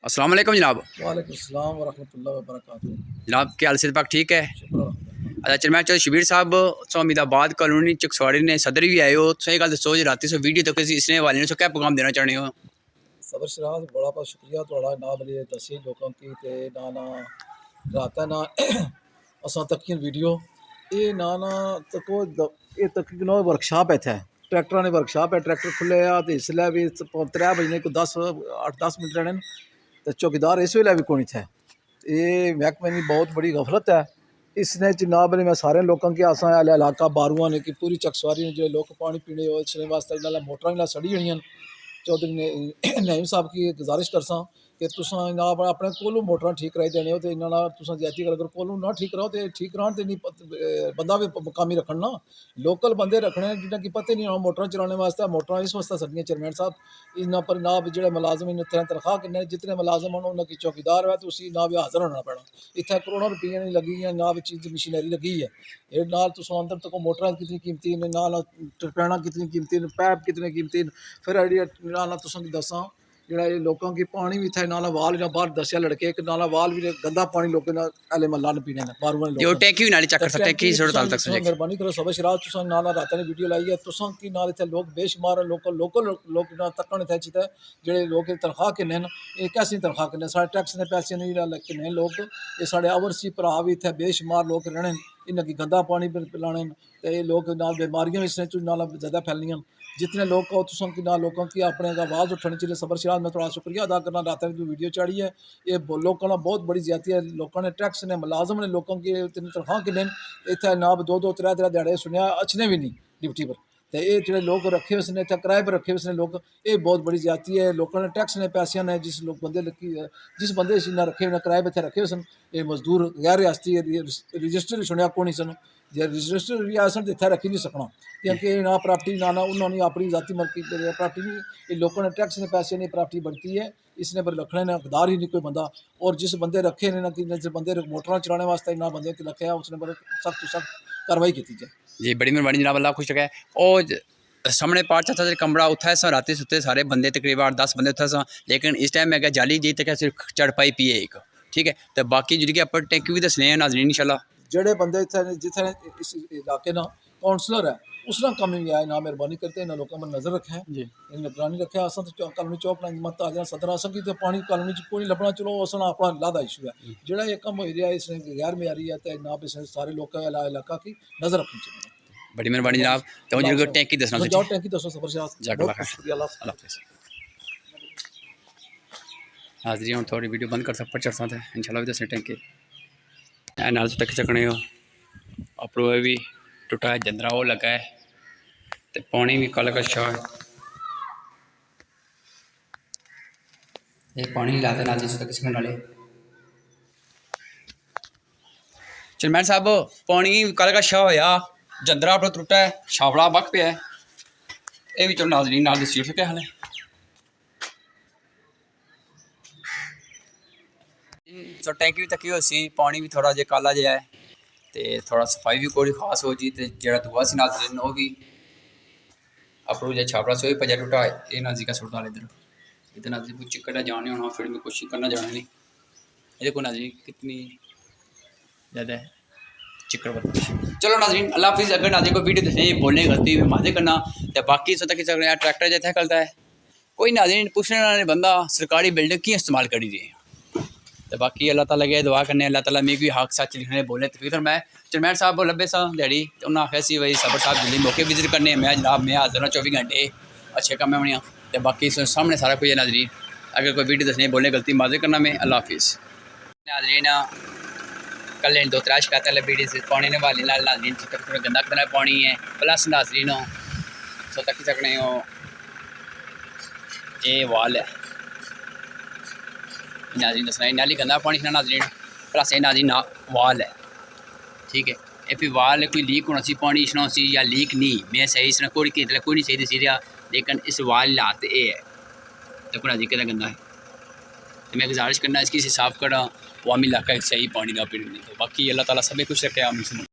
अस्सलाम वालेकुम जनाब। वालेकुम सलाम वरहमतुल्लाहि वबरकातुहू। जनाब क्या हाल से पाक ठीक है? शुक्र। अच्छा चल मैं शबीर साहब उम्मीदाबाद कॉलोनी चकसवाड़ी ने सदर भी आए हो सही गल दसो जी राती सो वीडियो तक इसने वाले ने क्या पैगाम देना चाहते हो? सबर शराज बड़ा बहुत शुक्रिया थोड़ा ना बले दसी लोगों की ते ना ना राता ना असा तक वीडियो ये ना ना तको ये तकरीबन वर्कशॉप है थे ट्रैक्टर ने वर्कशॉप है ट्रैक्टर खुले आ तो इसलिए भी 3 बजने को 8-10 मिनट रहने तो चौकीदार इस वेले भी कोई थे। ये महकमे की बहुत बड़ी गफलत है। इसने जनाब ने मैं सारे लोगों के आसा इलाका बारूआ ने कि पूरी चकसवारी ने जो लोग पानी पीने इसने वास्ते मोटर सड़ी हुई चौधरी ने नईम साहब की गुजारिश करसा कि तुसा अपने कोलों मोटर ठीक कराई देने हो तो इन्होंने तुसा ज्यादा अगर कोलों ना ठीक कराओ तो ठीक कराने तो नहीं बंदा भी मुकामी रखना ना लोकल बंदे रखने जिन्हें कि पता नहीं मोटर चलाने वास्ते मोटर इस वास्ते सड़ियाँ चेयरमैन साहब इन्होंने पर ना जो मुलाजम इन्हें तनख्वाह किन्ने जितने मुलाजम हैं उन्होंने की चौकीदार है तो उसी ना भी हाजिर होना पैना इतने करोड़ों रुपये नहीं लगी हैं ना भी चीज़ मशीनरी लगी है ये नाल तुस अंदर तक मोटर कितनी कीमती ने नाल टरपैना कितनी कीमती ने पैप कितने कीमती फिर नाल तुसें दसा जोड़ा ये लोगों की पानी भी इतना नाला वाल या बाहर दसिया लड़के एक नाला वाल भी गंदा पानी लोगों ने हले महल्ला ने पीने बारू जो टैंकी भी नाली चक्कर सकते हैं की सोड़ ताल तक से मेहरबानी करो सब शराब तुसा नाला रात ने वीडियो लाई है तुसा की नाल इतने लोग बेशुमार लोकल लोकल लोग ना तकन इतने चित जेडे लोग तनख्वाह किन्ने ये कैसी तनख्वाह किन्ने साढ़े टैक्स ने पैसे नहीं किन्ने लोग ये साढ़े ओवरसी भरा भी इतने बेशुमार लोग रहने इन्हें गंदा पानी पिलाने तो ये लोग ना बीमारियां इसने नाला ज़्यादा फैलनियां जितने लोग कहो तुम कि ना लोगों की अपने आवाज़ उठानी चाहिए सबर शराज मैं थोड़ा शुक्रिया अदा करना रात में जो वीडियो चाड़ी है ये लोगों ने बहुत बड़ी ज्यादा है लोगों ने टैक्स ने मुलाजम ने लोगों की तनख्वाह किन्ने इतने ना 2-2 3 दिहाड़े सुनिया अच्छे भी नहीं ड्यूटी पर तो ये जो लोग रखे हुए इतने किराए पर रखे हुए लोग ये बहुत बड़ी ज्यादा है लोगों ने टैक्स ने पैसे ने जिस लोग बंदे जिस बंदे इन्हें रखे हुए किराए पर रखे हुए ये मजदूर गैर रियासती रजिस्टर सुनिया को नहीं सन जे रजिस्टर भी आसन तो इतना रखी नहीं सकना क्योंकि ना प्रॉपर्टी ना उन्होंने अपनी जाति मर्की प्रॉपर्टी नहीं ये लोगों ने टैक्स ने पैसे नहीं प्रॉपर्टी बढ़ती है इसने पर रखने ने हकदार ही नहीं कोई बंदा और जिस बंदे रखे ने ना कि जिस बंदे मोटर चलाने वास्ते ना बंदे रखे है उसने पर सख्त सख्त कार्रवाई की जाए। जी बड़ी मेहरबानी जनाब अल्लाह खुश रखे और सामने पार्ट चाहता था कमरा उत्थे सा राती सुते सारे बंदे तकरीबन 8-10 बंदे उत्थे सा लेकिन इस टाइम मैं जाली जी तक सिर्फ चढ़ पाई पी है एक ठीक है तो बाकी जी अपर टैंकी भी दसने नाजरीन इंशाल्लाह जेडे बंदे जितने इस इलाके ना काउंसलर है उसने कम नहीं आया ना मेहरबानी करते ना लोगों पर नजर रखे जी निगरानी रखे अस तो कॉलोनी चौक मत आ जाए सदर अस की तो पानी कॉलोनी च कोई लभना चलो असना अपना लादा इशू है जोड़ा ये कम हो रहा है इसने गैर म्यारी है तो ना इसने सारे लोग इलाका की नजर रखनी चाहिए। बड़ी मेहरबानी जनाब तो जो टैंकी दसना जाओ टैंकी दसो सबर हाजरी हम थोड़ी वीडियो बंद कर सकते चढ़ सकते हैं इंशाल्लाह भी दसने टैंकी नाल से तक सकने हो अपरो भी टुटा है जंदरा वो लगा है तो पानी भी कल का अच्छा है ये पानी लाते नाल से तक सकने वाले चेयरमैन साहब पानी कल का शाह होया जंदरा अपना टुटा है छावड़ा बक पे है ये भी चलो नाजरीन नाल दसी उठ क्या हाल है तो टैंकी भी तकी हो सी पानी भी थोड़ा जो काला जहा है तो थोड़ा सफाई भी कोई खास हो जी तो जो दुआ से नाजरीन वो भी अपरू जो छापड़ा से भजा टुटा ये नाजी का सुटता इधर इधर नाजी कुछ चिकटा जाने होना फिर भी कोशिश करना जाना नहीं ये को नाजी कितनी ज़्यादा है चिकड़ पर चलो नाजरीन अल्लाह हाफिज़ अगर नाजी को वीडियो देखने बोलने गलती में माजे करना तो बाकी सोचा कि ट्रैक्टर जैसा करता है कोई नाजरीन पूछने वाले बंदा सरकारी बिल्डिंग की इस्तेमाल करी रही है तो बाकी अल्लाह ताला के दुआ करने अल्लाह ताला मिगी हक सच लिखने बोलने तो फिर मैं चेयरमैन साहब लब्बे सा दैड़ी तो उन्हें आखिया सी भाई सबर साहब जल्दी मौके विजिट करने मैं जनाब मैं हाजिर 24 घंटे अच्छे कम है बनिया तो बाकी सामने सारा कुछ है नाजरीन अगर कोई वीडियो दसने बोलने गलती माजे करना मैं अल्लाह हाफिज़ नाजरीन कल 2-3 शिकायतें वीडियो से पानी ने वाली नाजरीन थोड़ा गंदा करना पानी है प्लस नाजरीन हो सो तक सकने हो ये वाल है नाजरीन दसना नाली गंदा पानी से नाजरीन प्लस नाजरीन वाल है ठीक है ये फिर वाल कोई लीक होना सी पानी इसना सी या लीक नहीं मैं सही इसने कोई नहीं सही दसी रहा लेकिन इस वाल लात ये है देखो नाजी कितना गंदा है तो मैं गुजारिश करना इसकी साफ करा वामी इलाका सही पानी का पीने तो बाकी अल्लाह ताला सभी कुछ रखे हम